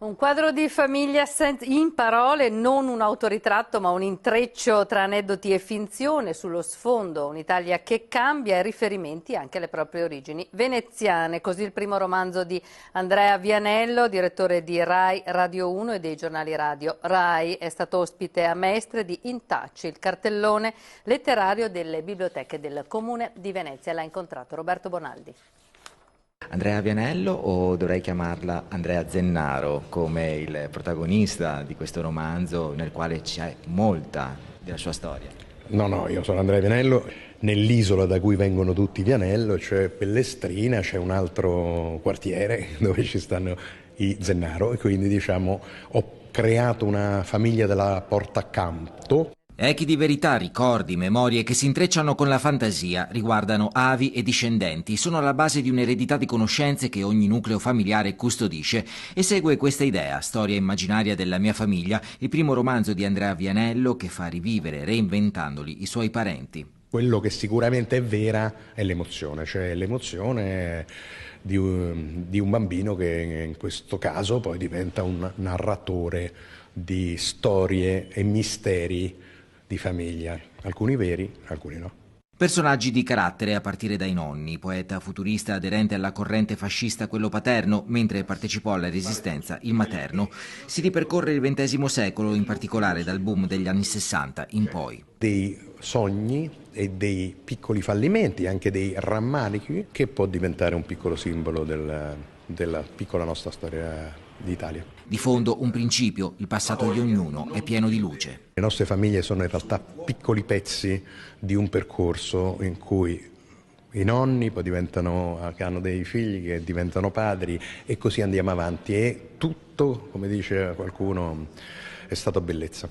Un quadro di famiglia in parole, non un autoritratto ma un intreccio tra aneddoti e finzione, sullo sfondo un'Italia che cambia e riferimenti anche alle proprie origini veneziane. Così il primo romanzo di Andrea Vianello, direttore di Rai Radio 1 e dei giornali radio Rai, è stato ospite a Mestre di Intacci, il cartellone letterario delle biblioteche del Comune di Venezia. L'ha incontrato Roberto Bonaldi. Andrea Vianello, o dovrei chiamarla Andrea Zennaro, come il protagonista di questo romanzo nel quale c'è molta della sua storia? No, io sono Andrea Vianello. Nell'isola da cui vengono tutti Vianello c'è Pellestrina, c'è un altro quartiere dove ci stanno i Zennaro, e quindi diciamo ho creato una famiglia della porta accanto. Echi di verità, ricordi, memorie che si intrecciano con la fantasia, riguardano avi e discendenti, sono alla base di un'eredità di conoscenze che ogni nucleo familiare custodisce e segue questa idea, storia immaginaria della mia famiglia, il primo romanzo di Andrea Vianello che fa rivivere, reinventandoli, i suoi parenti. Quello che sicuramente è vera è l'emozione, cioè l'emozione di un bambino che in questo caso poi diventa un narratore di storie e misteri di famiglia, alcuni veri, alcuni no. Personaggi di carattere a partire dai nonni, poeta futurista aderente alla corrente fascista quello paterno, mentre partecipò alla resistenza il materno. Si ripercorre il XX secolo, in particolare dal boom degli anni 60 in poi. Dei sogni e dei piccoli fallimenti, anche dei rammarichi, che può diventare un piccolo simbolo della piccola nostra storia d'Italia. Di fondo un principio, il passato di ognuno è pieno di luce. Le nostre famiglie sono in realtà piccoli pezzi di un percorso in cui i nonni poi che hanno dei figli che diventano padri, e così andiamo avanti, e tutto, come dice qualcuno, è stato bellezza.